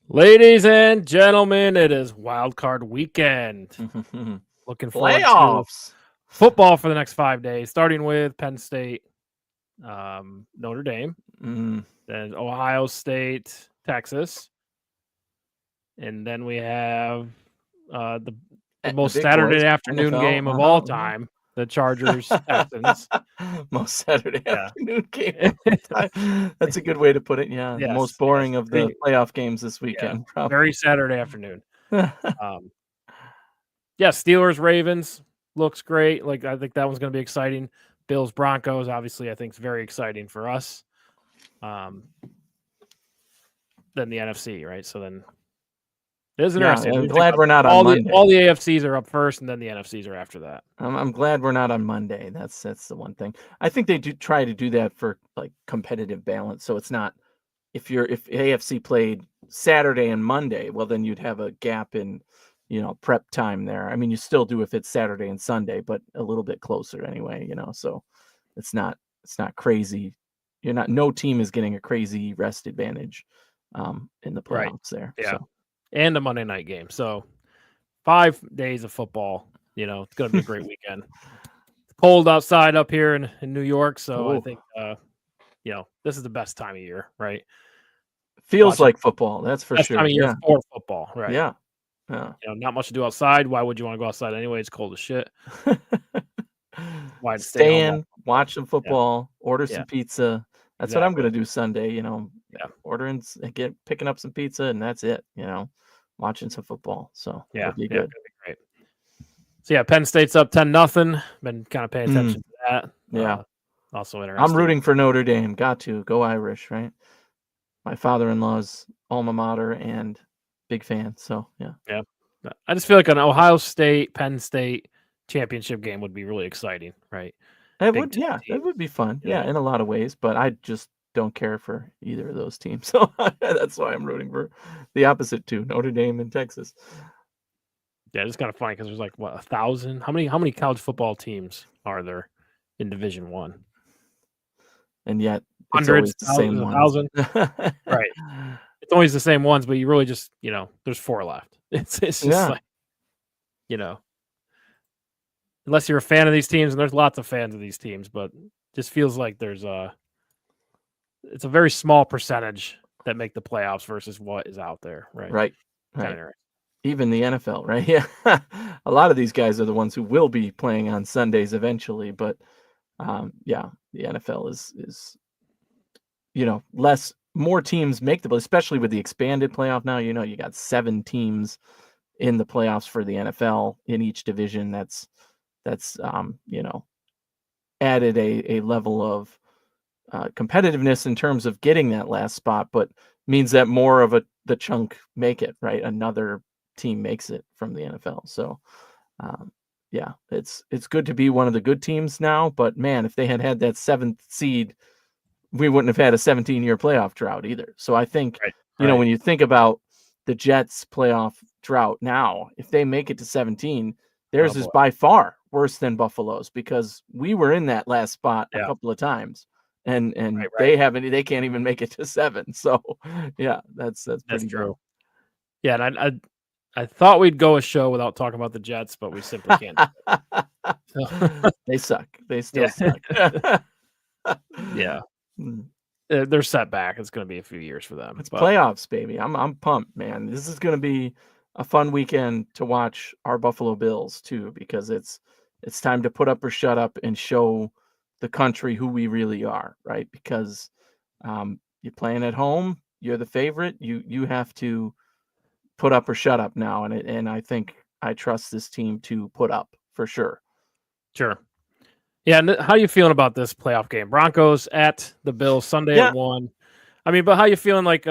Ladies and gentlemen, it is Wild Card Weekend. Looking forward to Playoffs. football for the next 5 days, starting with Penn State, Notre Dame, then Ohio State, Texas, and then we have the most big Saturday boys, afternoon NFL, game of all time, the Chargers Texans. Most Saturday Yeah. afternoon game of all time. That's a good way to put it. Yeah, the most boring of the playoff games this weekend. Yeah, very Saturday afternoon. Steelers Ravens looks great. Like, I think that one's going to be exciting. Bills Broncos, obviously, I think is very exciting for us. Then the NFC, right? So then it is interesting. I'm glad we're not on Monday. All the AFCs are up first, and then the NFCs are after that. I'm glad we're not on Monday. That's the one thing. I think they do try to do that for like competitive balance. So it's not if AFC played Saturday and Monday, well then you'd have a gap in prep time there. I mean, you still do if it's Saturday and Sunday, but a little bit closer anyway, so it's not crazy. No team is getting a crazy rest advantage in the playoffs there. Yeah. So. And a Monday night game. So 5 days of football, it's going to be a great weekend. It's cold outside up here in New York. So I think, this is the best time of year, right? Feels like football. That's for sure. Best time of year for football, right? Yeah. Not much to do outside. Why would you want to go outside anyway? It's cold as shit. Why stay in, watch some football, order some pizza. That's what I'm going to do Sunday. Picking up some pizza, and that's it. Watching some football. So it'll be good. It'll be great. So Penn State's up 10-0. Been kind of paying attention to that. Yeah. Also interesting. I'm rooting for Notre Dame. Got to go Irish, right? My father-in-law's alma mater and big fan. So yeah. I just feel like an Ohio State, Penn State championship game would be really exciting, right? It would be fun. Yeah, in a lot of ways, but I just don't care for either of those teams. So that's why I'm rooting for the opposite two, Notre Dame and Texas. Yeah, it's kind of funny because there's like 1,000. How many college football teams are there in Division I? And yet it's always the same 1,000. Right. It's always the same ones, but you really just, there's 4 left. It's just like, unless you're a fan of these teams, and there's lots of fans of these teams, but just feels like it's a very small percentage that make the playoffs versus what is out there, right? Right. Even the NFL, right? Yeah. A lot of these guys are the ones who will be playing on Sundays eventually, but the NFL is more teams make especially with the expanded playoff now. You got 7 teams in the playoffs for the NFL in each division. That's added a level of competitiveness in terms of getting that last spot, but means that more of the chunk make it, right? Another team makes it from the NFL. So it's good to be one of the good teams now, but man, if they had that 7th seed, we wouldn't have had a 17-year playoff drought either. So I think, when you think about the Jets playoff drought now, if they make it to 17, theirs is by far worse than Buffalo's because we were in that last spot a couple of times and they can't even make it to 7. So that's pretty true. Yeah. And I thought we'd go a show without talking about the Jets, but we simply can't. They suck. They still suck. Yeah. They're set back. It's going to be a few years for them. It's playoffs, baby. I'm pumped, man. This is going to be a fun weekend to watch our Buffalo Bills too, because it's time to put up or shut up and show the country who we really are, right? Because you're playing at home, you're the favorite. You have to put up or shut up now, and I think I trust this team to put up for sure. Sure. Yeah, and how are you feeling about this playoff game? Broncos at the Bills Sunday at 1. I mean, but how you feeling? Like,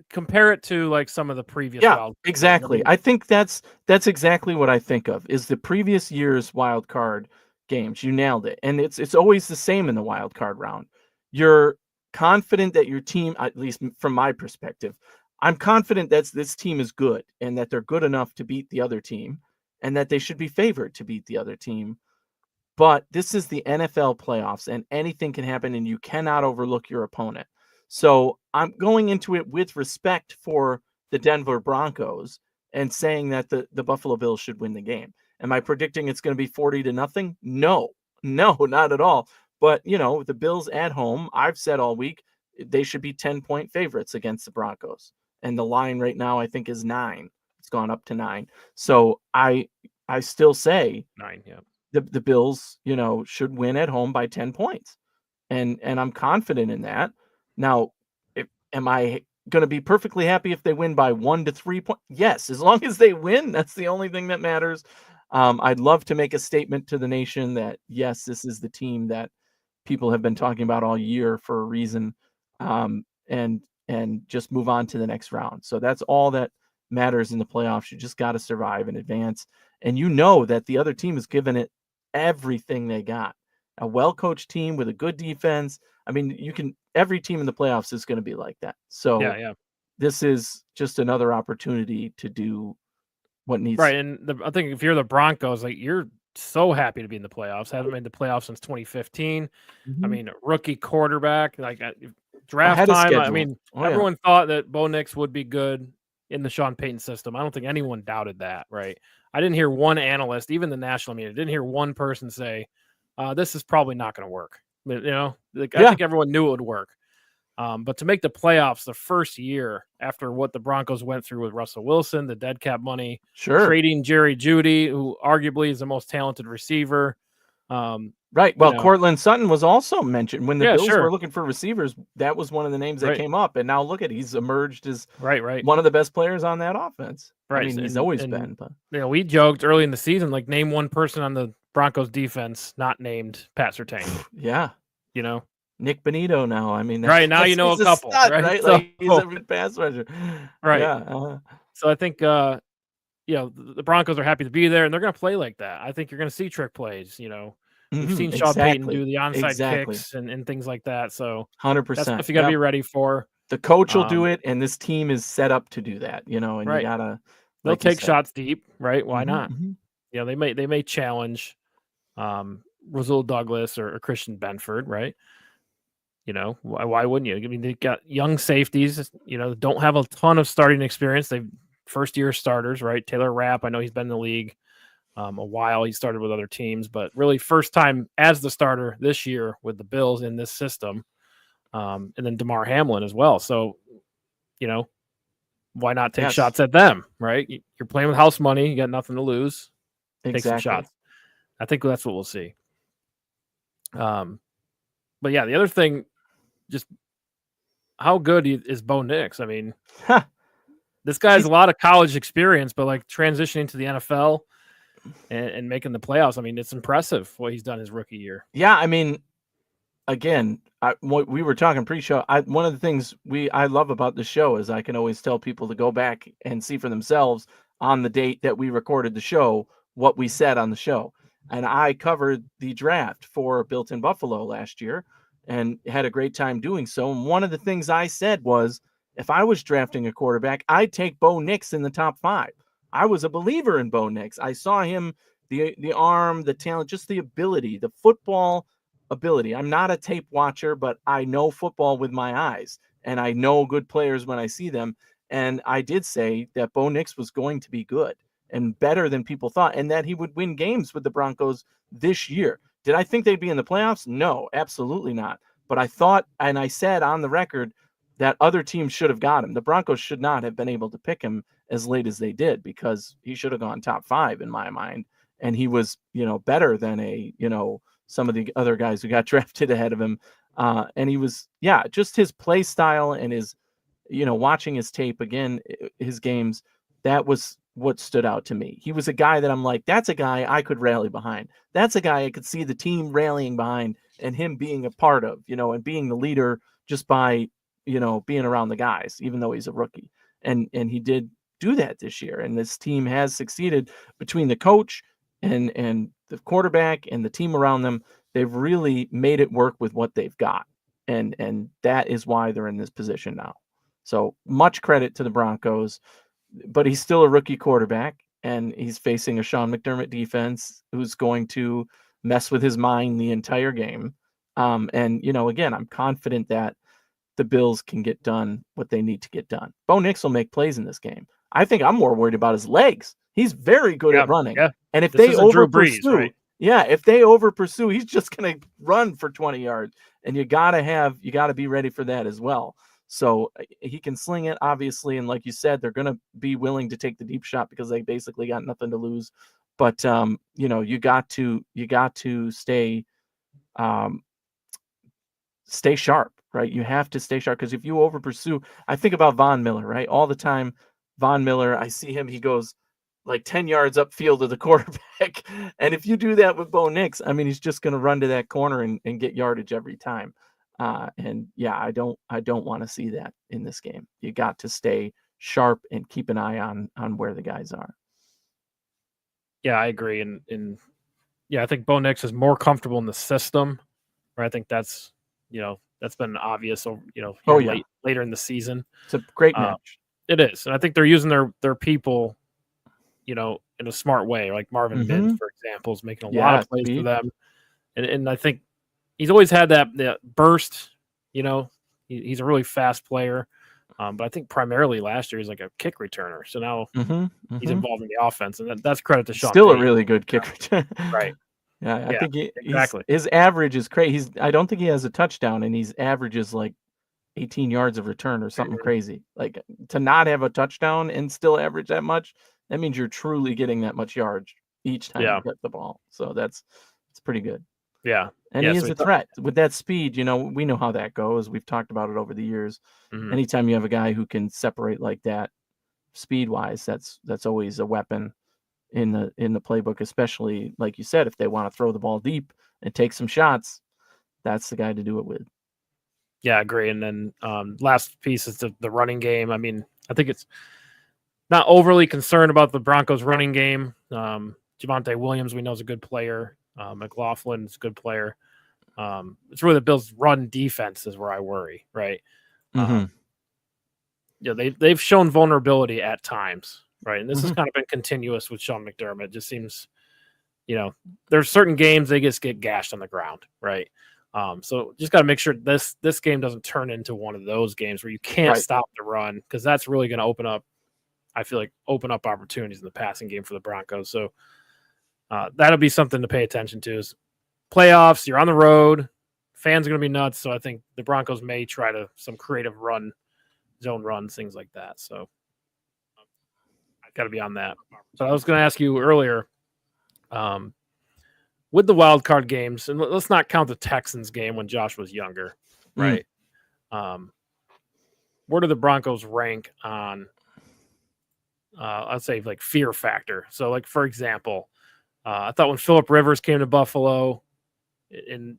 compare it to like some of the previous. Yeah, exactly. I think that's exactly what I think of is the previous year's wild card games. You nailed it, and it's always the same in the wild card round. You're confident that your team, at least from my perspective, I'm confident that this team is good and that they're good enough to beat the other team, and that they should be favored to beat the other team. But this is the NFL playoffs, and anything can happen, and you cannot overlook your opponent. So I'm going into it with respect for the Denver Broncos and saying that the Buffalo Bills should win the game. Am I predicting it's going to be 40-0? No, not at all. But, the Bills at home, I've said all week, they should be 10-point favorites against the Broncos. And the line right now, I think, is 9. It's gone up to 9. So I still say 9, yeah. The Bills, should win at home by 10 points. And I'm confident in that. Now, am I going to be perfectly happy if they win by 1 to 3 points? Yes, as long as they win, that's the only thing that matters. I'd love to make a statement to the nation that, yes, this is the team that people have been talking about all year for a reason, and just move on to the next round. So that's all that matters in the playoffs. You just got to survive and advance. And that the other team has given it everything they got. A well-coached team with a good defense. I mean, every team in the playoffs is going to be like that. So yeah. This is just another opportunity to do what needs. Right, and I think if you're the Broncos, like, you're so happy to be in the playoffs. Haven't made the playoffs since 2015. I mean, rookie quarterback, like, draft Ahead of time. I schedule. mean, Oh, yeah. everyone thought that Bo Nix would be good in the Sean Payton system. I don't think anyone doubted that, right? I didn't hear one analyst, even the national media, didn't hear one person say, this is probably not going to work. But, I think everyone knew it would work. But to make the playoffs the first year after what the Broncos went through with Russell Wilson, the dead cap money, trading Jerry Jeudy, who arguably is the most talented receiver. Right. Well, Cortland Sutton was also mentioned when the Bills were looking for receivers. That was one of the names that came up. And now look at, he's emerged as one of the best players on that offense. Right. I mean, he's always been. But we joked early in the season, like, name one person on the Broncos defense not named Pat Surtain. Yeah. Nick Bonito now. I mean, right now, a couple, stud, right? So, like, he's a good pass rusher. Right. Yeah. So I think, the Broncos are happy to be there, and they're going to play like that. I think you're going to see trick plays. We've seen Sean Payton do the onside kicks and things like that. So 100%. That's stuff you got to be ready for. The coach will do it, and this team is set up to do that. And you gotta. They'll take shots deep, right? Why not? They may challenge Rasul Douglas or Christian Benford, right? Why wouldn't you? I mean, they got young safeties, don't have a ton of starting experience. They first-year starters, right? Taylor Rapp, I know he's been in the league a while. He started with other teams, but really first time as the starter this year with the Bills in this system. And then DeMar Hamlin as well. So, why not take shots at them, right? You're playing with house money. You got nothing to lose. Take some shots. I think that's what we'll see. But yeah, the other thing, just how good is Bo Nix? I mean, this guy has a lot of college experience, but like transitioning to the NFL and making the playoffs, I mean, it's impressive what he's done his rookie year. Yeah, I mean, again, we were talking pre-show. One of the things I love about the show is I can always tell people to go back and see for themselves on the date that we recorded the show what we said on the show. And I covered the draft for Built in Buffalo last year and had a great time doing so. And one of the things I said was, if I was drafting a quarterback, I'd take Bo Nix in the top 5. I was a believer in Bo Nix. I saw him, the arm, the talent, just the ability, the football ability. I'm not a tape watcher, but I know football with my eyes, and I know good players when I see them. And I did say that Bo Nix was going to be good and better than people thought, and that he would win games with the Broncos this year. Did I think they'd be in the playoffs? No, absolutely not. But I thought, and I said on the record, that other teams should have got him. The Broncos should not have been able to pick him as late as they did, because he should have gone top 5 in my mind. And he was, better than some of the other guys who got drafted ahead of him. And he was, just his play style and his, watching his tape again, his games, that was what stood out to me. He was a guy that I'm like, that's a guy I could rally behind. That's a guy I could see the team rallying behind and him being a part of, and being the leader just by, being around the guys, even though he's a rookie. And he did do that this year. And this team has succeeded between the coach and the quarterback and the team around them. They've really made it work with what they've got. And that is why they're in this position now. So much credit to the Broncos, but he's still a rookie quarterback, and he's facing a Sean McDermott defense who's going to mess with his mind the entire game. And, again, I'm confident that the Bills can get done what they need to get done. Bo Nix will make plays in this game. I think I'm more worried about his legs. He's very good at running. Yeah. And if This they isn't Drew over Brees, pursue, right? if they over pursue, he's just going to run for 20 yards. And you got to be ready for that as well. So he can sling it, obviously. And like you said, they're going to be willing to take the deep shot because they basically got nothing to lose. But, you got to stay sharp, right? You have to stay sharp because if you over pursue, I think about Von Miller, right? All the time, Von Miller, I see him, he goes like 10 yards upfield of the quarterback. And if you do that with Bo Nix, I mean, he's just going to run to that corner and get yardage every time. I don't want to see that in this game. You got to stay sharp and keep an eye on where the guys are. Yeah, I agree. And I think Bo Nix is more comfortable in the system. Right? I think that's been obvious. Later in the season, it's a great match. It is, and I think they're using their people, in a smart way. Like Marvin Mims, for example, is making a lot of plays for them, and I think he's always had that burst. He's a really fast player, but I think primarily last year he's like a kick returner. So now he's involved in the offense, and that's credit to Sean. Still Payton. A really good kick returner, right? Yeah, I think exactly. His average is crazy. I don't think he has a touchdown, and he's averages like 18 yards of return or something crazy. Like to not have a touchdown and still average that much, that means you're truly getting that much yards each time you get the ball. So it's pretty good. Yeah. And he is a threat with that speed. We know how that goes. We've talked about it over the years. Anytime you have a guy who can separate like that speed wise, that's always a weapon in the playbook, especially like you said, if they want to throw the ball deep and take some shots, that's the guy to do it with. Yeah, I agree. And then last piece is the running game. I mean, I think it's not overly concerned about the Broncos running game. Javonte Williams, we know, is a good player. McLaughlin is a good player. It's really the Bills' run defense is where I worry, right? They've shown vulnerability at times, right? And this has kind of been continuous with Sean McDermott. It just seems, there's certain games they just get gashed on the ground, right? So just got to make sure this game doesn't turn into one of those games where you can't stop the run, because that's really going to open up opportunities in the passing game for the Broncos. So that'll be something to pay attention to. Is playoffs, you're on the road, fans are going to be nuts. So I think the Broncos may try some creative zone runs, things like that. So I've got to be on that. So I was going to ask you earlier, with the wild card games, and let's not count the Texans game when Josh was younger, right? Where do the Broncos rank on, I'd say, like fear factor? So, like, for example, I thought when Phillip Rivers came to Buffalo, and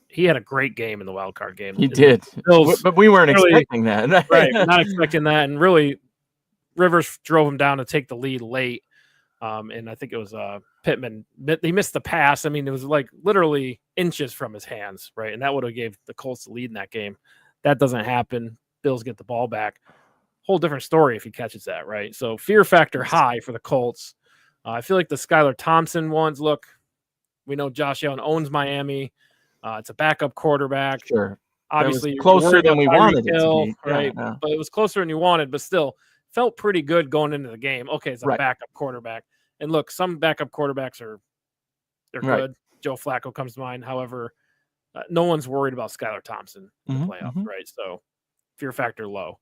he had a great game in the wild card game. He did, but we weren't expecting that, right? Not expecting that, and really, Rivers drove him down to take the lead late. And I think it was Pittman. He missed the pass. I mean, it was like literally inches from his hands, right? And that would have gave the Colts the lead in that game. That doesn't happen. Bills get the ball back. Whole different story if he catches that, right? So fear factor high for the Colts. I feel like the Skylar Thompson ones. Look, we know Josh Allen owns Miami. It's a backup quarterback. Sure. Obviously, closer than we wanted it to be, right? Yeah. But it was closer than you wanted, but still felt pretty good going into the game. Okay, it's a backup quarterback. And look, some backup quarterbacks they're good. Joe Flacco comes to mind. However, no one's worried about Skylar Thompson in the playoffs, right? So fear factor low.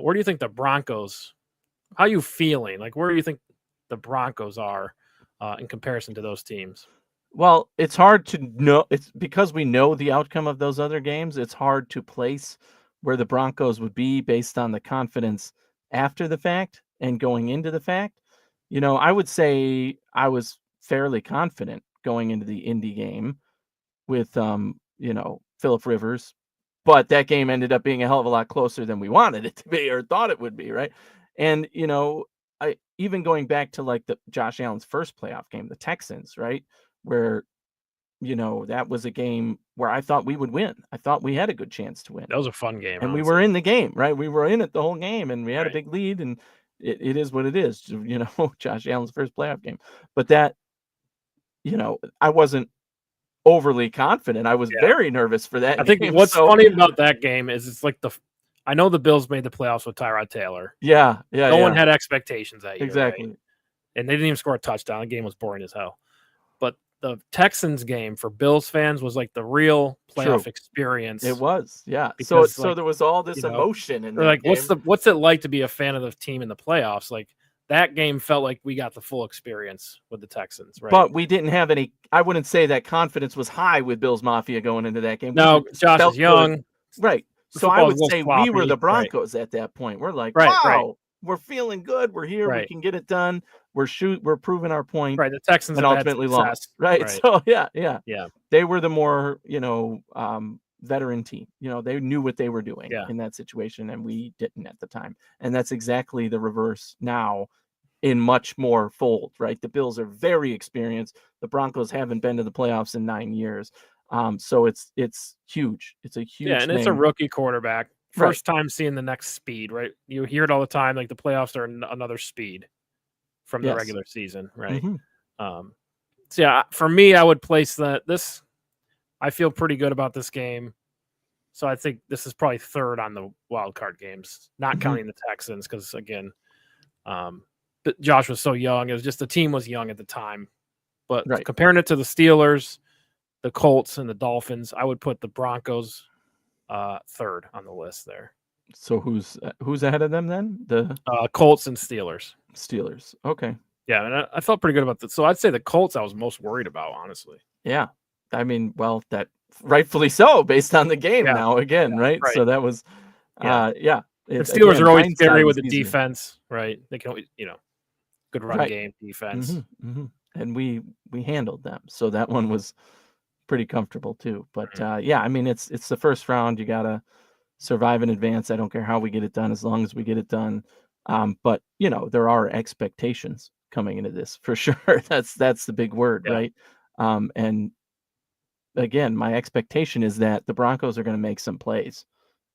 Where do you think the Broncos, how are you feeling? Like, where do you think the Broncos are in comparison to those teams? Well, it's hard to know. It's because we know the outcome of those other games. It's hard to place where the Broncos would be based on the confidence after the fact and going into the fact. I would say I was fairly confident going into the Indy game with, Phillip Rivers, but that game ended up being a hell of a lot closer than we wanted it to be or thought it would be, right? And, I even going back to like the Josh Allen's first playoff game, the Texans, right? Where, that was a game where I thought we would win. I thought we had a good chance to win. That was a fun game. And we were in the game, right? We were in it the whole game, and we had a big lead, and it is what it is, Josh Allen's first playoff game. But that, I wasn't overly confident. I was very nervous for that I think game. what's So funny about that game is it's like I know the Bills made the playoffs with Tyrod Taylor. yeah, No one had expectations that year, exactly. right? And they didn't even score a touchdown. The game was boring as hell. But the Texans game for Bills fans was like the real playoff experience. It was, yeah. Because, so there was all this emotion in that like, game. what's it like to be a fan of the team in the playoffs? Like that game felt like we got the full experience with the Texans, right? But we didn't have any. I wouldn't say that confidence was high with Bills Mafia going into that game. No, Josh is young, right? So I would say we were the Broncos at that point. We're like, wow, we're feeling good. We're here. We can get it done. We're proving our point. Right. The Texans and ultimately lost. Right. So yeah. They were the more veteran team. They knew what they were doing in that situation, and we didn't at the time. And that's exactly the reverse now. In much more fold, right? The Bills are very experienced. The Broncos haven't been to the playoffs in 9 years. So it's huge. It's a huge and thing. It's a rookie quarterback. First time seeing the next speed, right? You hear it all the time, like the playoffs are another speed from the regular season, right? So yeah, for me, I would place this. I feel pretty good about this game. So I think this is probably third on the wild card games, not counting the Texans, because again, but Josh was so young. It was just the team was young at the time. But comparing it to the Steelers, the Colts, and the Dolphins, I would put the Broncos third on the list there. So who's ahead of them then? The Colts and Steelers. Steelers. Okay. Yeah, and I felt pretty good about that. So I'd say the Colts I was most worried about, honestly. Yeah. I mean, well, that rightfully so based on the game now again, right? So that was the Steelers are always scary with the defense, right? They can always, good run game defense. And we handled them. So that one was pretty comfortable too. But I mean, it's the first round. You got to survive in advance. I don't care how we get it done, as long as we get it done. But there are expectations coming into this for sure. That's the big word, right? And again, my expectation is that the Broncos are going to make some plays.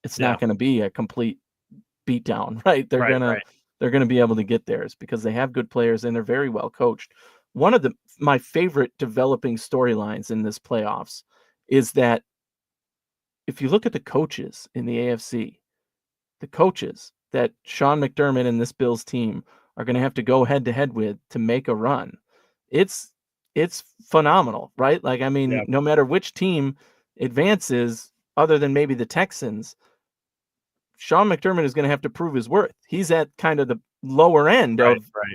It's not going to be a complete beatdown, right? They're going to be able to get theirs because they have good players and they're very well coached. One of my favorite developing storylines in this playoffs is that if you look at the coaches in the AFC, the coaches that Sean McDermott and this Bills team are going to have to go head to head with to make a run, it's phenomenal, right? Like, I mean, no matter which team advances, other than maybe the Texans, Sean McDermott is going to have to prove his worth. He's at kind of the lower end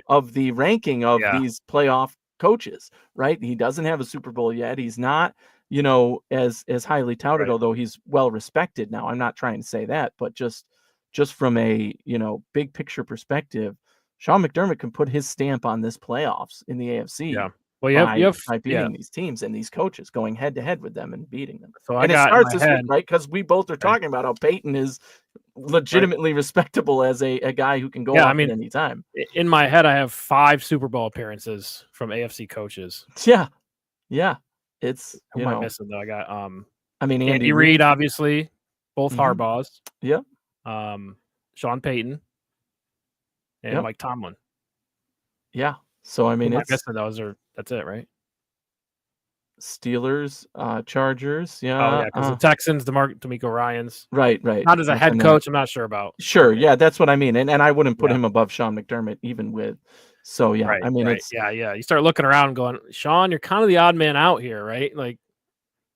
of the ranking of these playoff coaches, right? He doesn't have a Super Bowl yet. He's not, as highly touted, although he's well respected now. I'm not trying to say that, but just from a, big picture perspective, Sean McDermott can put his stamp on this playoffs in the AFC. Yeah. Well, by beating these teams and these coaches, going head to head with them and beating them. So it starts this week, right? Because we both are talking about how Peyton is legitimately respectable as a guy who can go off at any time. In my head, I have 5 Super Bowl appearances from AFC coaches. Yeah. It's who am I missing though? I got I mean, Andy Reid, obviously, both Harbaughs. Yeah. Sean Payton and Mike Tomlin. Yeah. So I mean, it's that's it, right? Steelers, Chargers, because the Texans, DeMeco Ryans, right. Not as a head coach, I'm not sure about. Sure, that's what I mean, and I wouldn't put him above Sean McDermott even with. So I mean, it's You start looking around, and going, Sean, you're kind of the odd man out here, right? Like,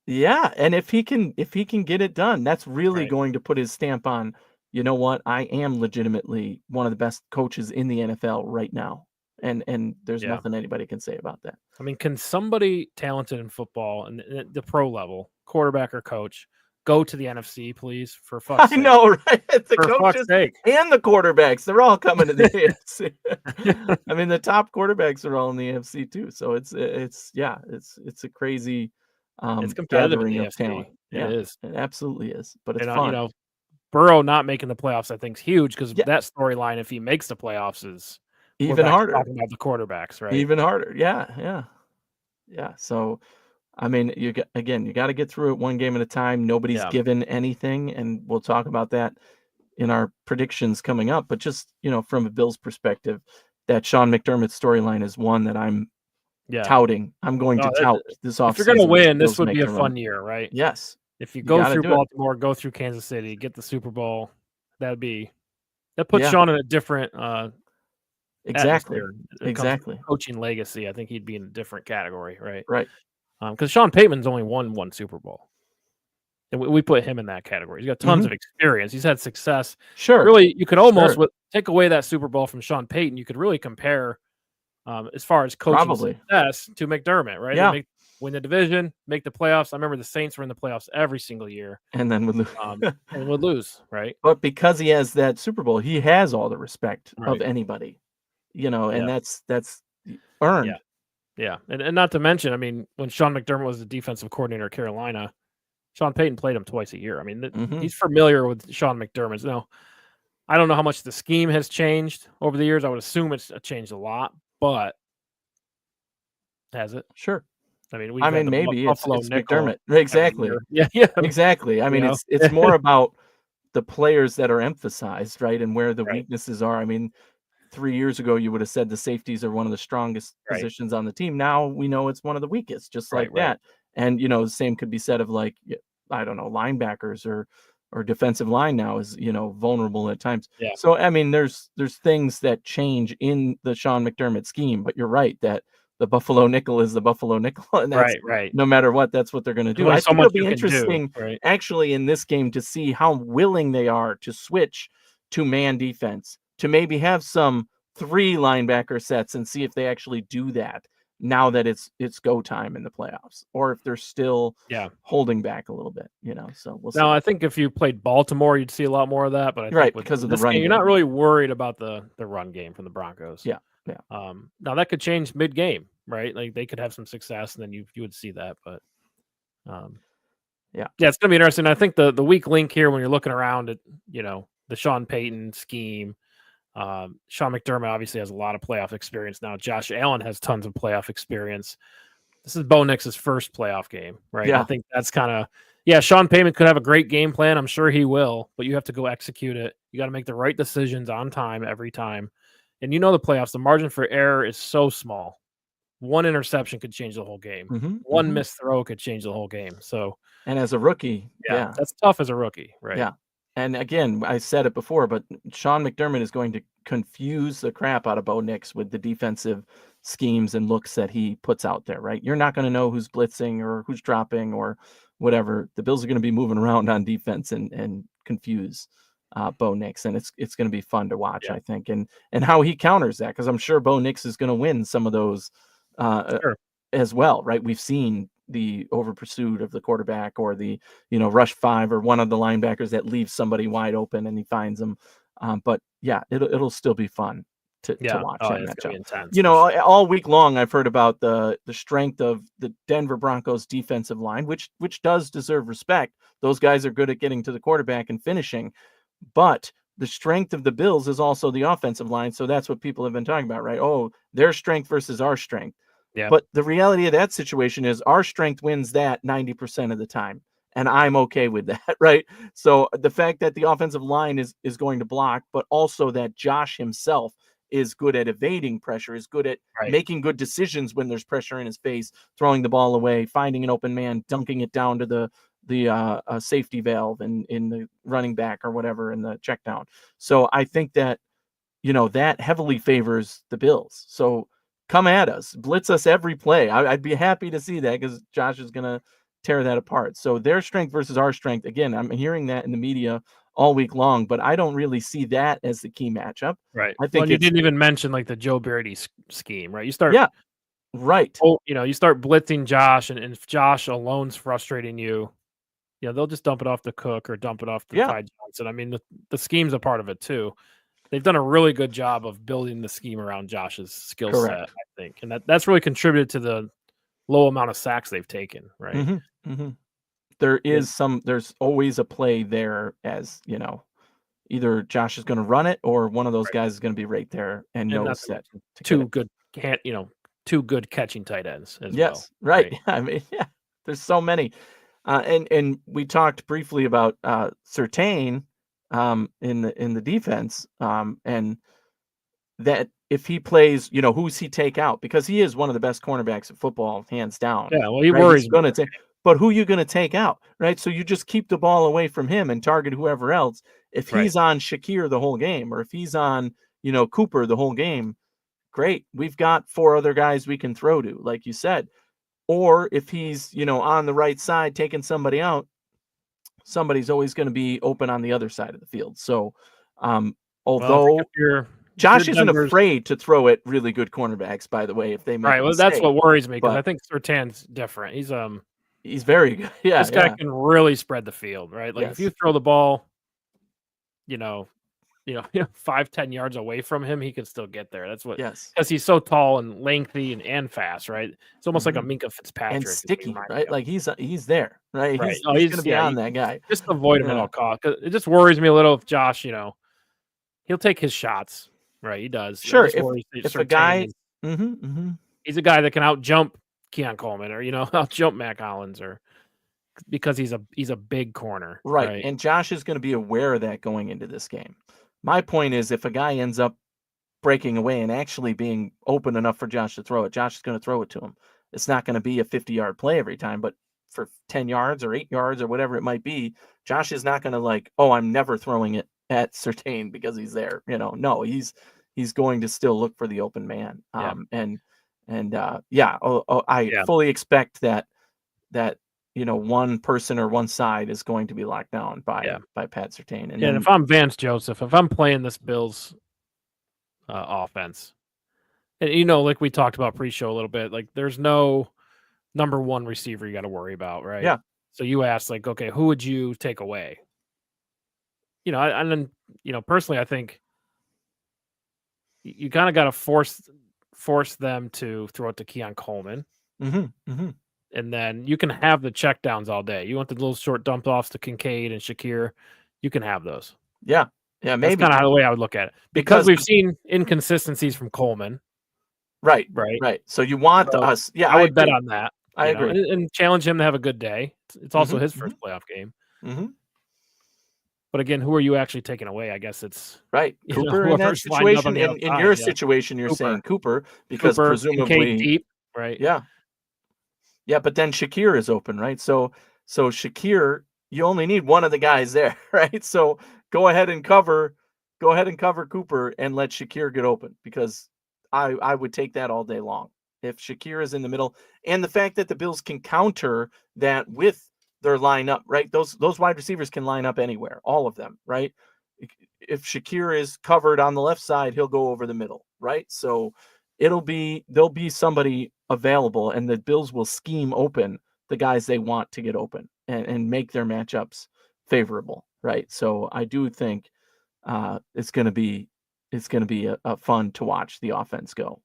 and if he can get it done, that's really going to put his stamp on. You know what? I am legitimately one of the best coaches in the NFL right now. And there's nothing anybody can say about that. I mean, can somebody talented in football and the pro level, quarterback or coach, go to the NFC, please? For fuck's sake. I know, right? The coaches and the quarterbacks, they're all coming to the AFC. I mean, the top quarterbacks are all in the AFC too. So it's a crazy it's competitive gathering in the of AFC. talent. It is. It absolutely is. But it's fun. Burrow not making the playoffs, I think, is huge because that storyline, if he makes the playoffs, is even harder. Talking about the quarterbacks, right? Even harder. Yeah. So, I mean, you got to get through it one game at a time. Nobody's given anything, and we'll talk about that in our predictions coming up. But just from a Bills perspective, that Sean McDermott storyline is one that I'm touting. I'm going to tout this offseason. If you're going to win, this Bills would make be a the fun run. year, right? Yes. If you You go gotta through do it. Baltimore, go through Kansas City, get the Super Bowl, that puts Sean in a different Exactly. atmosphere. It comes to Exactly. coaching legacy. I think he'd be in a different category, right? Right. Because Sean Payton's only won one Super Bowl. And we put him in that category. He's got tons of experience. He's had success. Sure. Really, you could almost take away that Super Bowl from Sean Payton. You could really compare, as far as coaching success, to McDermott, right? Yeah. They win the division, make the playoffs. I remember the Saints were in the playoffs every single year. And then would lose. And would lose, right? But because he has that Super Bowl, he has all the respect of anybody, and that's earned. Yeah. And not to mention, I mean, when Sean McDermott was the defensive coordinator at Carolina, Sean Payton played him twice a year. I mean, he's familiar with Sean McDermott. Now, I don't know how much the scheme has changed over the years. I would assume it's changed a lot, but has it? Sure. I mean, we've had the maybe Buffalo it's nickel McDermott. Exactly. Yeah. Exactly. I mean, it's more about the players that are emphasized, right, and where the weaknesses are. I mean, 3 years ago, you would have said the safeties are one of the strongest positions on the team. Now we know it's one of the weakest, just like that. And the same could be said of, like, I don't know, linebackers or defensive line now is vulnerable at times. Yeah. So I mean, there's things that change in the Sean McDermott scheme, but you're right that the Buffalo nickel is the Buffalo nickel, and that's no matter what, that's what they're going to do. I think it'll be interesting, actually, in this game to see how willing they are to switch to man defense, to maybe have some 3 linebacker sets and see if they actually do that now that it's go time in the playoffs, or if they're still holding back a little bit, so we'll see. Now, I think if you played Baltimore, you'd see a lot more of that, but I think because of the run game, you're not really worried about the run game from the Broncos. Yeah. Now that could change mid-game, right? Like they could have some success, and then you would see that. But it's gonna be interesting. I think the weak link here, when you're looking around at the Sean Payton scheme, Sean McDermott obviously has a lot of playoff experience now. Josh Allen has tons of playoff experience. This is Bo Nix's first playoff game, right? Yeah. I think that's kind of Sean Payton could have a great game plan. I'm sure he will, but you have to go execute it. You got to make the right decisions on time every time. And the playoffs, the margin for error is so small. One interception could change the whole game. One missed throw could change the whole game. So, and as a rookie, that's tough as a rookie, right? Yeah. And again, I said it before, but Sean McDermott is going to confuse the crap out of Bo Nix with the defensive schemes and looks that he puts out there, right? You're not going to know who's blitzing or who's dropping or whatever. The Bills are going to be moving around on defense and confuse Bo Nix, and it's going to be fun to watch, I think, and how he counters that, because I'm sure Bo Nix is going to win some of those as well, right? We've seen the over pursuit of the quarterback, or the rush 5, or one of the linebackers that leaves somebody wide open and he finds them. But it'll still be fun to watch that matchup. All week long I've heard about the strength of the Denver Broncos defensive line, which does deserve respect. Those guys are good at getting to the quarterback and finishing, but the strength of the Bills is also the offensive line. So that's what people have been talking about, right? Oh, their strength versus our strength. Yeah. But the reality of that situation is our strength wins that 90% of the time. And I'm okay with that, right? So the fact that the offensive line is going to block, but also that Josh himself is good at evading pressure, is good at making good decisions when there's pressure in his face, throwing the ball away, finding an open man, dunking it down to the safety valve in the running back or whatever in the check down. So I think that, that heavily favors the Bills. So come at us, blitz us every play. I'd be happy to see that, because Josh is going to tear that apart. So their strength versus our strength, again, I'm hearing that in the media all week long, but I don't really see that as the key matchup. Right. I think you didn't even mention like the Joe Brady scheme, right? You start, right. You start blitzing Josh, and if Josh alone's frustrating you, they'll just dump it off to Cook or dump it off to Ty Johnson. I mean, the scheme's a part of it too. They've done a really good job of building the scheme around Josh's skill set, I think. And that's really contributed to the low amount of sacks they've taken, right? There's always a play there, as, either Josh is going to run it or one of those guys is going to be right there and knows that. Two good catching tight ends as well. Yes, right. I mean, there's so many. And we talked briefly about Surtain in the defense, and that if he plays, who's he take out? Because he is one of the best cornerbacks in football, hands down. Yeah, well, he Right? worries He's me. gonna take, but who you gonna take out? Right? So you just keep the ball away from him and target whoever else. If Right. he's on Shakir the whole game, or if he's on, Cooper the whole game, great. We've got 4 other guys we can throw to, like you said. Or if he's, on the right side taking somebody out, somebody's always going to be open on the other side of the field. So, Well, I think although if you're Josh isn't Denver's afraid to throw at really good cornerbacks, by the way, if they make right, a well, that's mistake, what worries me because I but think Surtain's different. he's very good. Yeah, This guy yeah. can really spread the field, right? Like, if you Yes. throw the ball, you know, 5, 10 yards away from him, he can still get there. That's what Yes. because he's so tall and lengthy and fast, right? It's almost like a Mhm. Minka And Fitzpatrick is what he sticky, reminds me right? of. Like he's there, right? Right. Oh, He's going to be on you that guy. just avoid him at Yeah. all costs. 'Cause it just worries me a little if Josh, he'll take his shots, right? He does. I Sure, just worry if if a Surtain guy is mhm, mhm. he's a guy that can out-jump Keon Coleman or, out-jump Matt Collins or because he's a big corner, Right, right? and Josh is gonna be aware of that going into this game. My point is if a guy ends up breaking away and actually being open enough for Josh to throw it, Josh is gonna throw it to him. It's not gonna be a 50-yard play every time, but for 10 yards or 8 yards or whatever it might be, Josh is not gonna like, "Oh, I'm never throwing it at Surtain because he's there," No, he's going to still look for the open man. Yeah. Yeah, I Yeah. fully expect that one person or one side is going to be locked down Yeah. by Pat Surtain, and Yeah, and then if I'm Vance Joseph, if I'm playing this Bills offense, and like we talked about pre-show a little bit, like there's no number one receiver you got to worry about, right? yeah, So you asked, like, okay, who would you take away? And then personally, I think you kind of got to force them to throw it to Keon Coleman, hmm and then you can have the checkdowns all day. You want the little short dump offs to Kincaid and Shakir, you can have those. yeah, yeah, That's maybe kind of the way I would look at it because because we've seen inconsistencies from Coleman, right, right? right. So you want So us, yeah, I I would bet agree, on that, I agree. and challenge him to have a good day. It's also hmm his hmm first playoff game. hmm But again, who are you actually taking away? I guess it's Right, Cooper in that whoever's lining up on situation, the in outside. your Yeah, situation, you're Cooper, saying Cooper because Kincaid presumably, deep, right? yeah, yeah, but then Shakir is open, right? So Shakir, you only need one of the guys there, right? So go ahead and cover, Cooper and let Shakir get open because I would take that all day long. If Shakir is in the middle, and the fact that the Bills can counter that with their lineup, right? Those wide receivers can line up anywhere, all of them, right? If Shakir is covered on the left side, he'll go over the middle, right? So there'll be somebody available, and the Bills will scheme open the guys they want to get open and make their matchups favorable, right? So I do think it's going to be a fun to watch the offense go.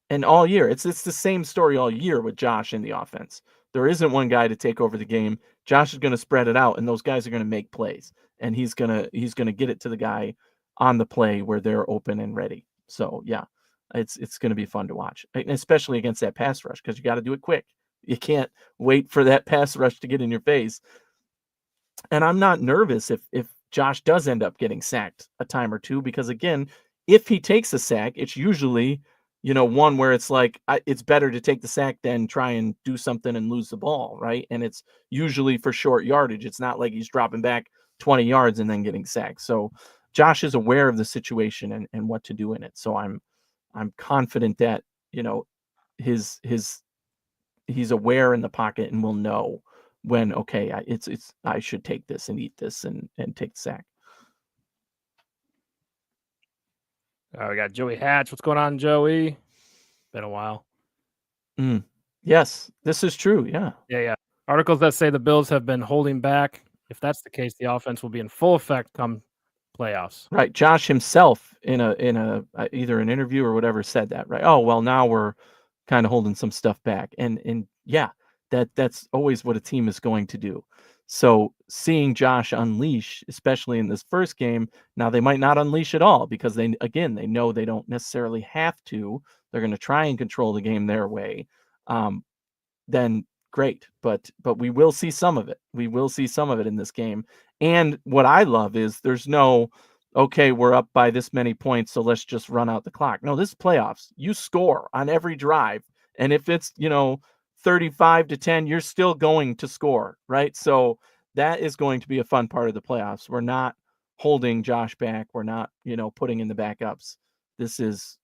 And all year, it's the same story all year with Josh in the offense. There isn't one guy to take over the game. Josh is going to spread it out, and those guys are going to make plays, and he's gonna get it to the guy on the play where they're open and ready. So yeah, it's going to be fun to watch, especially against that pass rush because you got to do it quick. You can't wait for that pass rush to get in your face. And I'm not nervous if Josh does end up getting sacked a time or two because again, if he takes a sack, it's usually one where it's like it's better to take the sack than try and do something and lose the ball, right? And it's usually for short yardage. It's not like he's dropping back 20 yards and then getting sacked. So Josh is aware of the situation and what to do in it. So I'm confident that his he's aware in the pocket and will know when okay, I should take this and eat this and take the sack. We got Joey Hatch. What's going on, Joey? Been a while. Mm. Yes, this is true. Yeah. Yeah. Articles that say the Bills have been holding back. If that's the case, the offense will be in full effect come playoffs. Right. Josh himself in a either an interview or whatever said that, right? Oh, well, now we're kind of holding some stuff back. And yeah, that's always what a team is going to do. So seeing Josh unleash, especially in this first game, now they might not unleash at all because they know they don't necessarily have to. They're going to try and control the game their way. Then great, but we will see some of it. We will see some of it in this game. And what I love is there's no okay, we're up by this many points, so let's just run out the clock. No, this is playoffs. You score on every drive. And if it's, 35-10, you're still going to score, right? So that is going to be a fun part of the playoffs. We're not holding Josh back. We're not, putting in the backups. This is,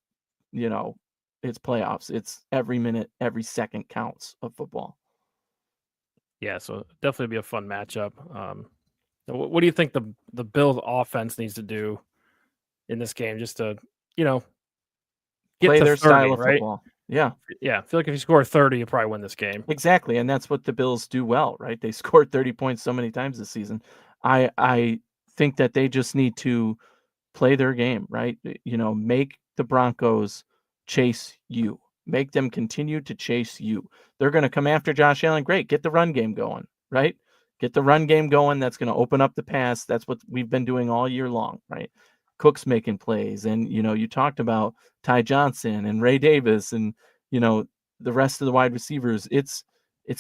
it's playoffs. It's every minute, every second counts of football. Yeah, so definitely be a fun matchup. What do you think the Bills offense needs to do in this game just to, get Play to their 30, style of right? football. Yeah. Yeah, I feel like if you score 30, you probably win this game. Exactly, and that's what the Bills do well, right? They scored 30 points so many times this season. I think that they just need to play their game, right? Make the Broncos chase you. Make them continue to chase you. They're going to come after Josh Allen. Great. Get the run game going, right? Get the run game going. That's going to open up the pass. That's what we've been doing all year long, right? Cook's making plays. And, you talked about Ty Johnson and Ray Davis and, the rest of the wide receivers. It's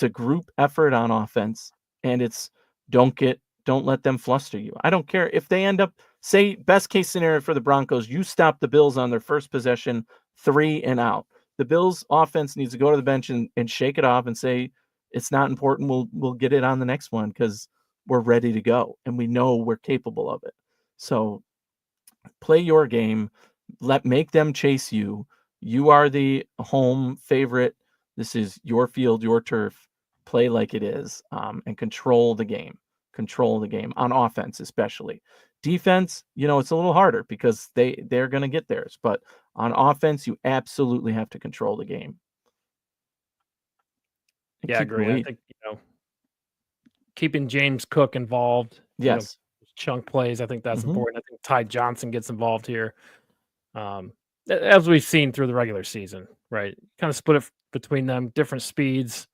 a group effort on offense, and it's don't let them fluster you. I don't care if they end up, say, best case scenario for the Broncos, you stop the Bills on their first possession, 3 and out. The Bills offense needs to go to the bench and shake it off and say, it's not important. We'll get it on the next one because we're ready to go and we know we're capable of it. So play your game, make them chase you. You are the home favorite. This is your field, your turf. Play like it is, and control the game. Control the game on offense, especially. Defense, it's a little harder because they're going to get theirs. But on offense, you absolutely have to control the game and Yeah, I keep the agree. I lead. think, keeping James Cook involved, Yes. chunk plays, I think that's Mhm. important. I think Ty Johnson gets involved here. As we've seen through the regular season, right? Kind of split it between them, different speeds.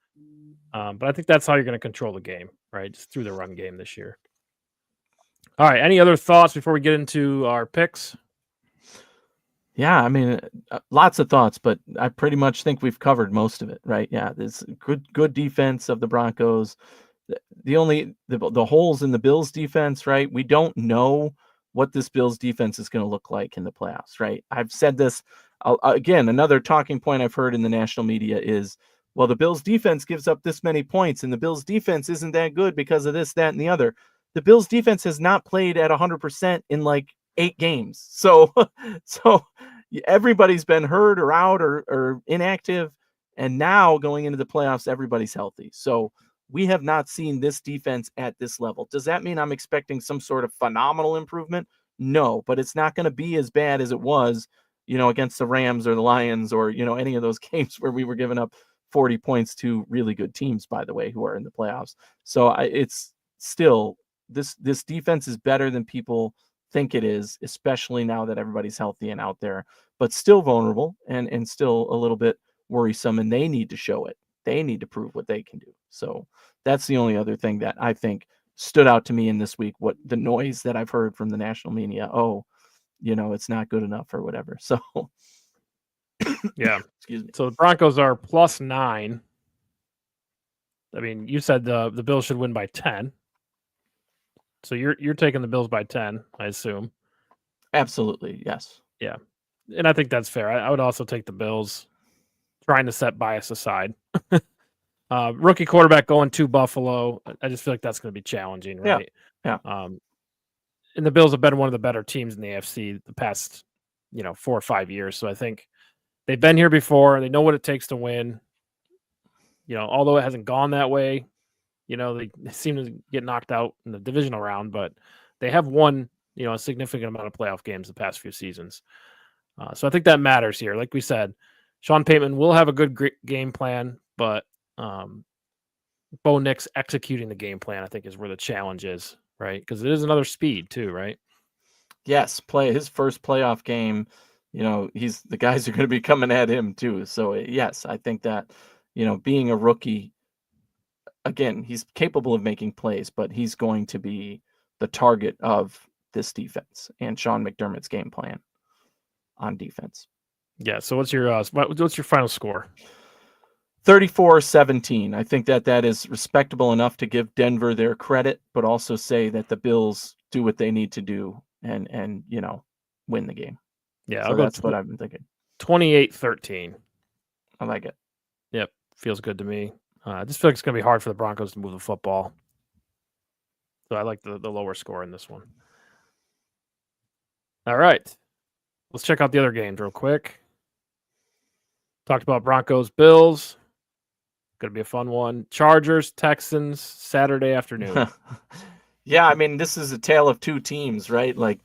But I think that's how you're going to control the game, right? Just through the run game this year. All right. Any other thoughts before we get into our picks? Yeah, I mean, lots of thoughts, but I pretty much think we've covered most of it, right? Yeah, there's good defense of the Broncos. The only the holes in the Bills defense, right? We don't know what this Bills defense is going to look like in the playoffs, right? I've said this again. Another talking point I've heard in the national media is, well, the Bills defense gives up this many points, and the Bills defense isn't that good because of this, that, and the other. The Bills defense has not played at 100% in like 8 games, so so everybody's been hurt or out or inactive, and now going into the playoffs, everybody's healthy. So we have not seen this defense at this level. Does that mean I'm expecting some sort of phenomenal improvement? No, but it's not going to be as bad as it was, against the Rams or the Lions or, any of those games where we were giving up 40 points to really good teams, by the way, who are in the playoffs. So it's still this defense is better than people think it is, especially now that everybody's healthy and out there, but still vulnerable and still a little bit worrisome, and they need to show it. They need to prove what they can do. So that's the only other thing that I think stood out to me in this week, what the noise that I've heard from the national media. Oh, it's not good enough or whatever. So Yeah. excuse me. So the Broncos are +9. I mean, you said the Bills should win by 10. So you're taking the Bills by 10, I assume. Absolutely. Yes. Yeah. And I think that's fair. I would also take the Bills, trying to set bias aside. Rookie quarterback going to Buffalo. I just feel like that's going to be challenging, Yeah. right? Yeah. And the Bills have been one of the better teams in the AFC the past, 4 or 5 years. So I think they've been here before. They know what it takes to win. Although it hasn't gone that way, they seem to get knocked out in the divisional round, but they have won, a significant amount of playoff games the past few seasons. So I think that matters here. Like we said, Sean Payton will have a good game plan, but Bo Nix executing the game plan, I think, is where the challenge is, right? Because it is another speed too, right? Yes. Play his first playoff game. The guys are going to be coming at him too. So yes, I think that, being a rookie, again, he's capable of making plays, but he's going to be the target of this defense and Sean McDermott's game plan on defense. Yeah. So what's your final score? 34-17. I think that is respectable enough to give Denver their credit, but also say that the Bills do what they need to do and win the game. Yeah, So that's what I've been thinking. 28-13. I like it. Yep, feels good to me. I just feel like it's going to be hard for the Broncos to move the football. So I like the lower score in this one. All right. Let's check out the other games real quick. Talked about Broncos, Bills. Going to be a fun one. Chargers, Texans, Saturday afternoon. Yeah, I mean, this is a tale of two teams, right? Like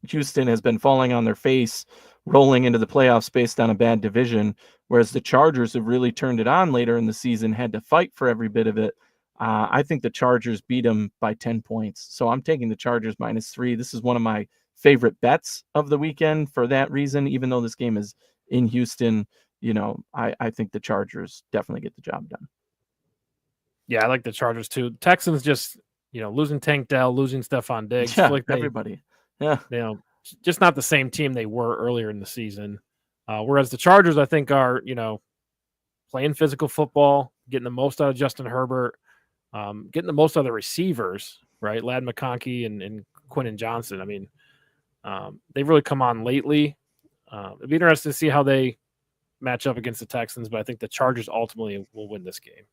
Houston has been falling on their face, rolling into the playoffs based on a bad division, whereas the Chargers have really turned it on later in the season, had to fight for every bit of it. I think the Chargers beat them by 10 points. So I'm taking the Chargers -3. This is one of my favorite bets of the weekend for that reason. Even though this game is in Houston, I think the Chargers definitely get the job done. Yeah, I like the Chargers too. Texans just, losing Tank Dell, losing Stephon Diggs. Yeah, like everybody. Yeah. Just not the same team they were earlier in the season. Whereas the Chargers, I think, are, playing physical football, getting the most out of Justin Herbert, getting the most out of the receivers, right? Ladd McConkey and Quentin Johnson. I mean, they've really come on lately. It'd be interesting to see how they match up against the Texans, but I think the Chargers ultimately will win this game.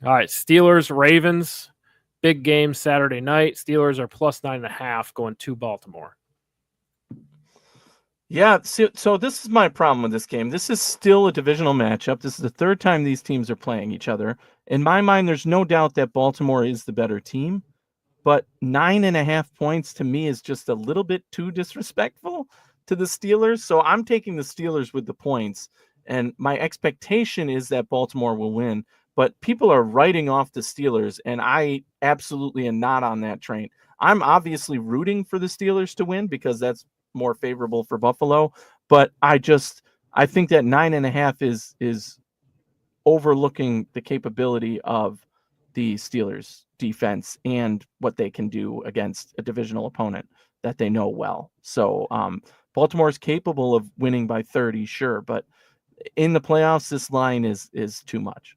All right, Steelers, Ravens, big game Saturday night. Steelers are +9.5 going to Baltimore. Yeah, so this is my problem with this game. This is still a divisional matchup. This is the third time these teams are playing each other. In my mind, there's no doubt that Baltimore is the better team, but 9.5 points to me is just a little bit too disrespectful to the Steelers. So I'm taking the Steelers with the points, and my expectation is that Baltimore will win. But people are writing off the Steelers, and I absolutely am not on that train. I'm obviously rooting for the Steelers to win because that's more favorable for Buffalo. But I think that 9.5 is overlooking the capability of the Steelers defense and what they can do against a divisional opponent that they know well. So Baltimore is capable of winning by 30, sure, but in the playoffs, this line is too much.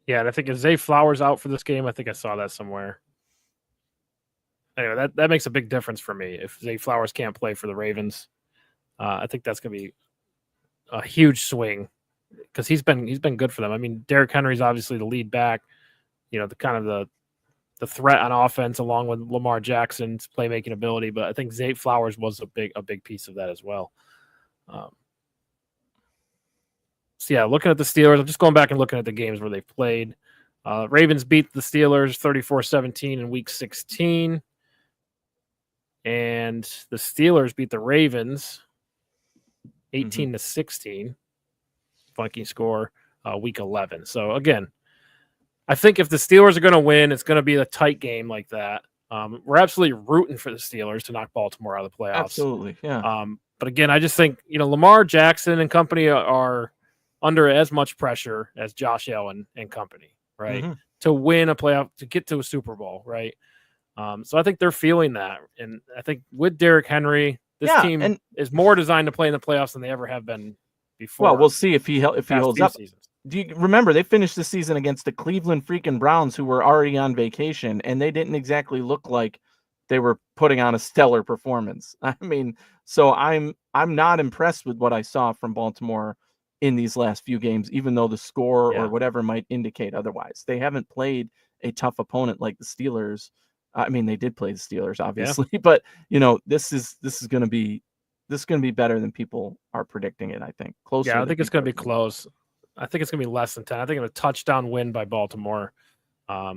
Yeah, and I think if Zay Flowers out for this game, I think I saw that somewhere. Anyway, that makes a big difference for me. If Zay Flowers can't play for the Ravens, I think that's going to be a huge swing because he's been good for them. I mean, Derrick Henry's obviously the lead back, the threat on offense along with Lamar Jackson's playmaking ability, but I think Zay Flowers was a big piece of that as well. So yeah, looking at the Steelers, I'm just going back and looking at the games where they've played. Ravens beat the Steelers 34-17 in Week 16. And the Steelers beat the Ravens 18-16. Funky score, Week 11. So again, I think if the Steelers are going to win, it's going to be a tight game like that. We're absolutely rooting for the Steelers to knock Baltimore out of the playoffs. Absolutely, yeah. But again, I just think Lamar Jackson and company are under as much pressure as Josh Allen and company, right? To win a playoff, to get to a Super Bowl, right? So I think they're feeling that. And I think with Derrick Henry, this team is more designed to play in the playoffs than they ever have been before. Well, we'll see if he holds up. Seasons. Do you remember they finished the season against the Cleveland freaking Browns, who were already on vacation, and they didn't exactly look like they were putting on a stellar performance. I mean, so I'm not impressed with what I saw from Baltimore in these last few games, even though the score or whatever might indicate otherwise. They haven't played a tough opponent like the Steelers. I mean, they did play the Steelers, obviously, but this is going to be better than people are predicting it. I think closer. Yeah, I think it's going to be close. I think it's going to be less than 10. I think it's a touchdown win by Baltimore. I'll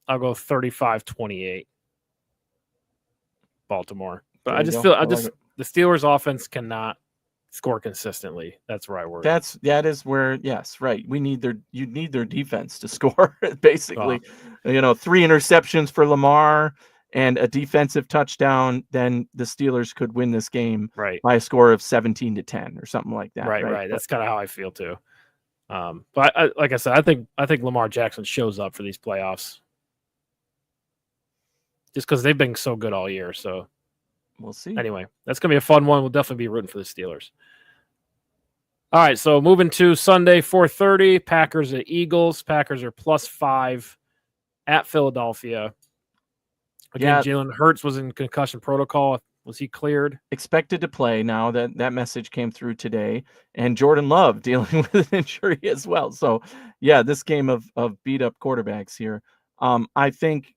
go 35-28. Baltimore, but I just feel the Steelers' offense cannot score consistently. That's where I worry. That is where, yes, right. You need their defense to score, basically. 3 interceptions for Lamar and a defensive touchdown, then the Steelers could win this game by a score of 17-10 or something like that. Right. That's kind of how I feel too. But like I said, I think Lamar Jackson shows up for these playoffs just because they've been so good all year. So we'll see. Anyway, that's going to be a fun one. We'll definitely be rooting for the Steelers. All right, so moving to Sunday, 4:30, Packers at Eagles. Packers are +5 at Philadelphia. Again, Jalen Hurts was in concussion protocol. Was he cleared? Expected to play now. That message came through today. And Jordan Love dealing with an injury as well. So, yeah, this game of beat-up quarterbacks here. I think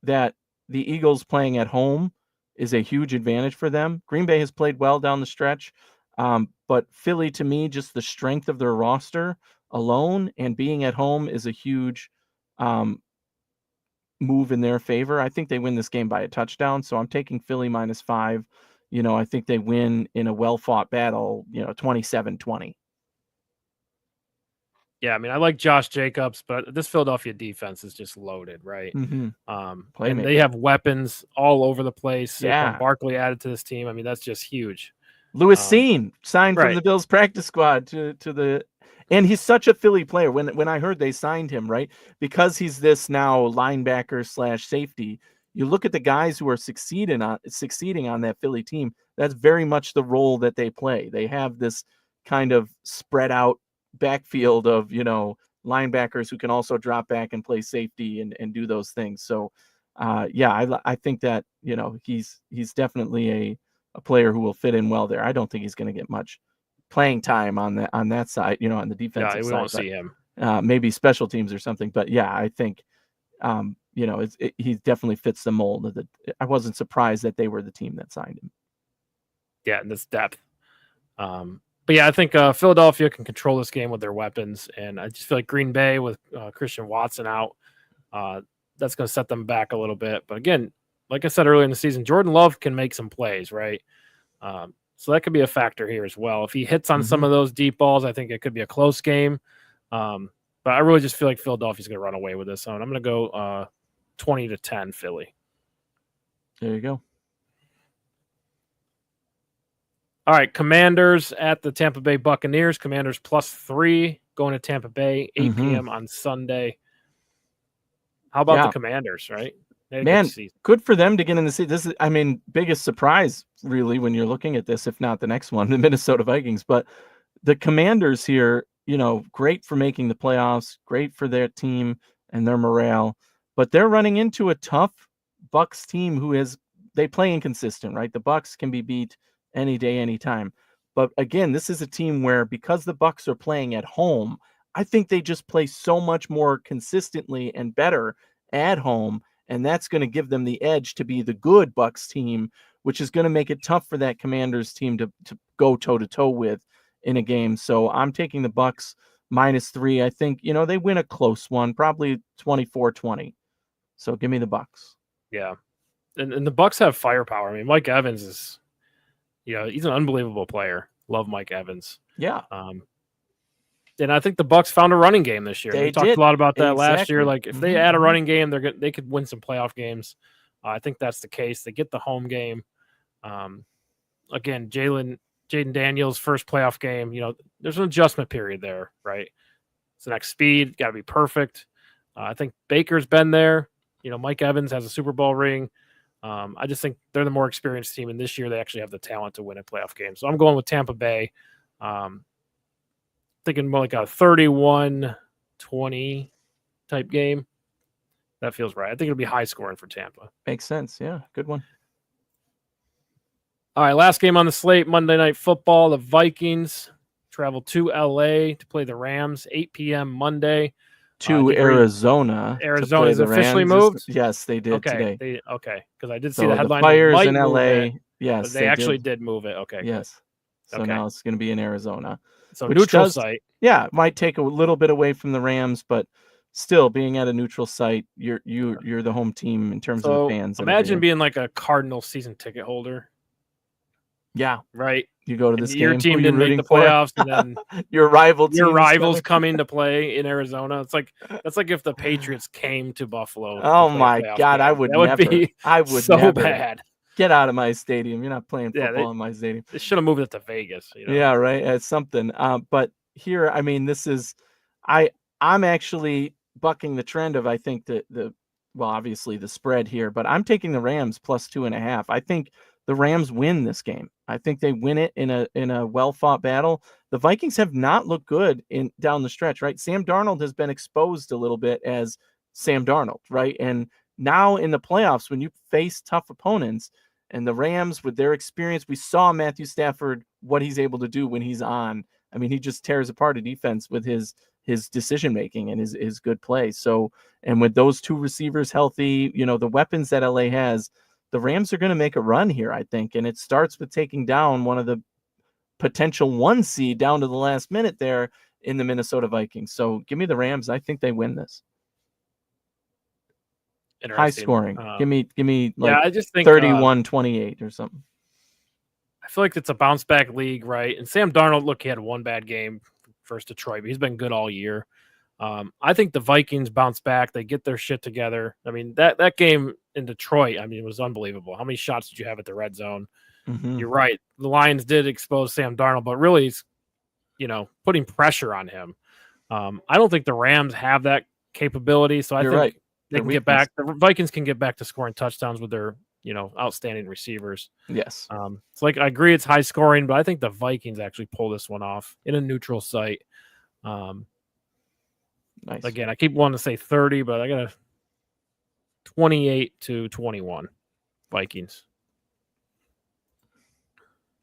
that the Eagles playing at home is a huge advantage for them. Green Bay has played well down the stretch, but Philly, to me, just the strength of their roster alone and being at home is a huge move in their favor. I think they win this game by a touchdown, so I'm taking Philly -5. I think they win in a well-fought battle, 27-20. Yeah, I mean, I like Josh Jacobs, but this Philadelphia defense is just loaded, right? Mm-hmm. And they have weapons all over the place. Yeah. Saquon Barkley added to this team. I mean, that's just huge. Louis Cine signed from right. the Bills practice squad to the, and he's such a Philly player. When I heard they signed him, right, because he's this now linebacker / safety. You look at the guys who are succeeding on that Philly team. That's very much the role that they play. They have this kind of spread out backfield of linebackers who can also drop back and play safety and do those things. So I think that he's definitely a player who will fit in well there. I don't think he's going to get much playing time on that side, on the defensive side. Yeah, we won't see him. Maybe special teams or something, but yeah, I think he definitely fits the mold. I wasn't surprised that they were the team that signed him. Yeah, and this depth. But yeah, I think Philadelphia can control this game with their weapons, and I just feel like Green Bay with Christian Watson out, that's going to set them back a little bit. But again, like I said earlier in the season, Jordan Love can make some plays, right? So that could be a factor here as well. If he hits on some of those deep balls, I think it could be a close game. But I really just feel like Philadelphia's going to run away with this one. I'm going to go 20-10 Philly. There you go. All right, Commanders at the Tampa Bay Buccaneers. Commanders +3 going to Tampa Bay, 8 p.m. on Sunday. How about the Commanders, right? Man, good for them to get in the season. This is, biggest surprise, really, when you're looking at this, if not the next one, the Minnesota Vikings. But the Commanders here, great for making the playoffs, great for their team and their morale. But they're running into a tough Bucs team they play inconsistent, right? The Bucs can be beat any day, anytime. But again, this is a team where, because the Bucs are playing at home, I think they just play so much more consistently and better at home, and that's going to give them the edge to be the good Bucs team, which is going to make it tough for that Commanders team to go toe-to-toe with in a game. So I'm taking the Bucs -3. I think, they win a close one, probably 24-20. So give me the Bucs. Yeah. And the Bucs have firepower. Mike Evans is, he's an unbelievable player. Love Mike Evans. Yeah. And I think the Bucs found a running game this year. We talked a lot about that last year. Like, if they add a running game, they could win some playoff games. I think that's the case. They get the home game. Again, Jaden Daniels' first playoff game. There's an adjustment period there, right? It's the next speed. Got to be perfect. I think Baker's been there. Mike Evans has a Super Bowl ring. I just think they're the more experienced team, and this year they actually have the talent to win a playoff game. So I'm going with Tampa Bay. Thinking more like a 31-20 type game. That feels right. I think it'll be high scoring for Tampa. Makes sense. Yeah, good one. All right, last game on the slate, Monday Night Football. The Vikings travel to L.A. to play the Rams, 8 p.m. Monday. To Arizona. Arizona is officially moved? Yes, they did today. Because I did see the headline. The Fires in L.A. Yes, they actually did move it. Okay. Yes. So now it's going to be in Arizona. So neutral site. Yeah, it might take a little bit away from the Rams, but still, being at a neutral site, you're the home team in terms of the fans. Imagine being like a Cardinal season ticket holder. Yeah. Right. You go to this game. Your team didn't make the playoffs, and then your rivals come into play in Arizona. That's like if the Patriots came to Buffalo. Oh my God, I would never. I would so never. bad. Get out of my stadium. You're not playing football in my stadium. They should have moved it to Vegas. Yeah, right. It's something. But here, this is, I'm actually bucking the trend of, I think obviously the spread here, but I'm taking the Rams +2.5. I think the Rams win this game. I think they win it in a well-fought battle. The Vikings have not looked good down the stretch, right? Sam Darnold has been exposed a little bit as Sam Darnold, right? And now in the playoffs, when you face tough opponents, and the Rams with their experience, we saw Matthew Stafford, what he's able to do when he's on. I mean, he just tears apart a defense with his decision-making and his good play. So, and with those two receivers healthy, the weapons that LA has, the Rams are going to make a run here, I think. And it starts with taking down one of the potential 1 seed down to the last minute there in the Minnesota Vikings. So give me the Rams. I think they win this. High scoring. Give me like I just think 31-28 or something. I feel like it's a bounce back league, right? And Sam Darnold, look, he had one bad game versus Detroit, but he's been good all year. I think the Vikings bounce back. They get their shit together. I mean, that game in Detroit, I mean, it was unbelievable. How many shots did you have at the red zone? Mm-hmm. You're right. The Lions did expose Sam Darnold, but really, it's, putting pressure on him. I don't think the Rams have that capability. So I think right. They can get back. The Vikings can get back to scoring touchdowns with their, outstanding receivers. Yes. It's like, I agree it's high scoring, but I think the Vikings actually pull this one off in a neutral site. Nice. Again, I keep wanting to say 30, but I got a 28-21 Vikings.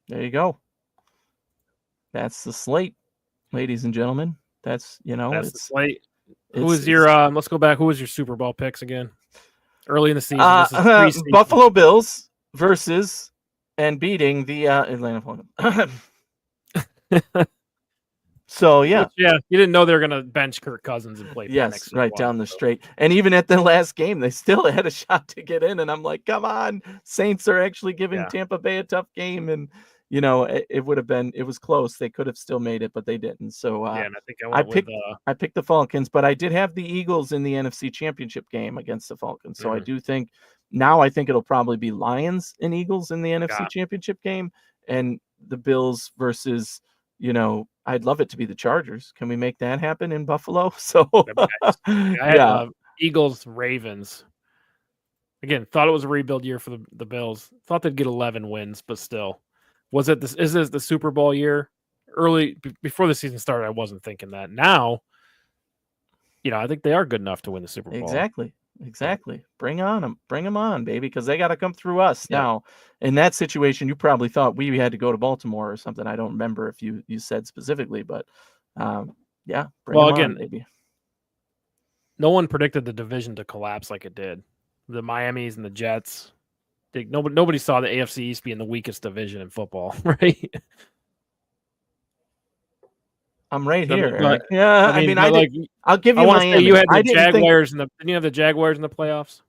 There you go. That's the slate, ladies and gentlemen. That's the slate. Who was your let's go back. Who was your Super Bowl picks again? Early in the season. This is Buffalo Bills versus and beating the Atlanta Falcons. So yeah, you didn't know they were gonna bench Kirk Cousins and play. Yes, right down the straight. And even at the last game, they still had a shot to get in. And I'm like, come on, Saints are actually giving Tampa Bay a tough game. And it would have been, it was close. They could have still made it, but they didn't. So and I think I picked the Falcons, but I did have the Eagles in the NFC Championship game against the Falcons. So I do think I think it'll probably be Lions and Eagles in the NFC Championship game, and the Bills versus, I'd love it to be the Chargers. Can we make that happen in Buffalo? So I had Eagles Ravens. Again, thought it was a rebuild year for the Bills. Thought they'd get 11 wins, but still. Is this the Super Bowl year? Early before the season started, I wasn't thinking that. Now, I think they are good enough to win the Super Bowl. Exactly. Bring them on, baby, because they got to come through us now. In that situation, you probably thought we had to go to Baltimore or something. I don't remember if you said specifically, but bring them on, baby. No one predicted the division to collapse like it did. The Miamis and the Jets. Nobody saw the AFC East being the weakest division in football, right? I'm right here. Eric. Yeah, I'll give you Miami. You had the Jaguars didn't you have the Jaguars in the playoffs?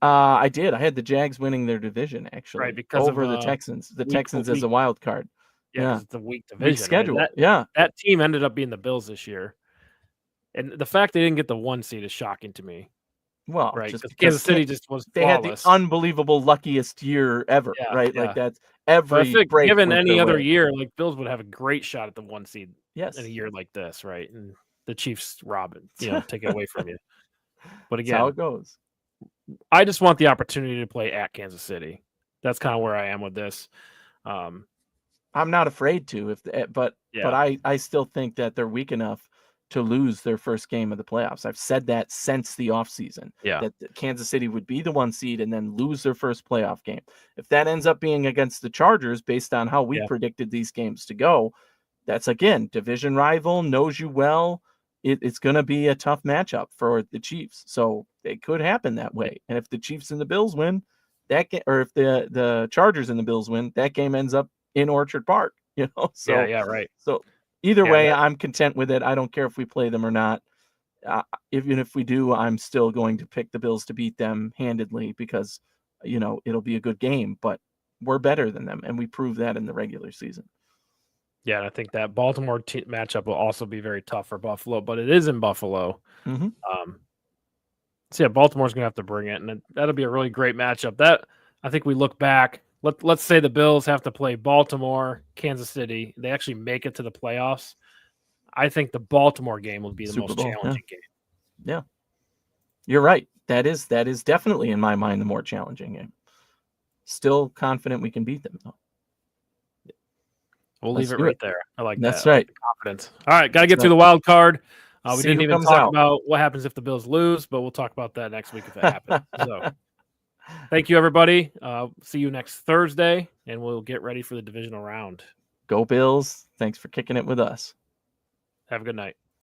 I did. I had the Jags winning their division actually, right? Because over the Texans. The Texans as a wild card. Yeah, it's a weak division. Weak schedule. That team ended up being the Bills this year, and the fact they didn't get the 1 seed is shocking to me. Well, right, because Kansas City just was they flawless. had the unbelievable luckiest year ever, right? Like that's every break. Given any other year, like Bills would have a great shot at the 1 seed. Yes, in a year like this, right? And the Chiefs rob it, take it away from you. But again, that's how it goes. I just want the opportunity to play at Kansas City. That's kind of where I am with this. I'm not afraid to, but I still think that they're weak enough to lose their first game of the playoffs. I've said that since the offseason, that Kansas City would be the 1 seed and then lose their first playoff game. If that ends up being against the Chargers, based on how we predicted these games to go, that's, again, division rival, knows you well. It's going to be a tough matchup for the Chiefs. So it could happen that way. And if the Chiefs and the Bills win, or if the Chargers and the Bills win, that game ends up in Orchard Park. So right. So either way, I'm content with it. I don't care if we play them or not. Even if we do, I'm still going to pick the Bills to beat them handedly because, it'll be a good game. But we're better than them, and we proved that in the regular season. Yeah, and I think that Baltimore matchup will also be very tough for Buffalo, but it is in Buffalo. Mm-hmm. So Baltimore's going to have to bring it, and that'll be a really great matchup. That I think we look back. Let's say the Bills have to play Baltimore, Kansas City. They actually make it to the playoffs. I think the Baltimore game will be the most challenging game. Yeah, you're right. That is definitely in my mind the more challenging game. Still confident we can beat them though. We'll leave it right there. I like that. That's right. Confidence. All right, got to get through the wild card. We See didn't who even comes talk out. about what happens if the Bills lose, but we'll talk about that next week if it happens. So thank you, everybody. See you next Thursday, and we'll get ready for the divisional round. Go Bills. Thanks for kicking it with us. Have a good night.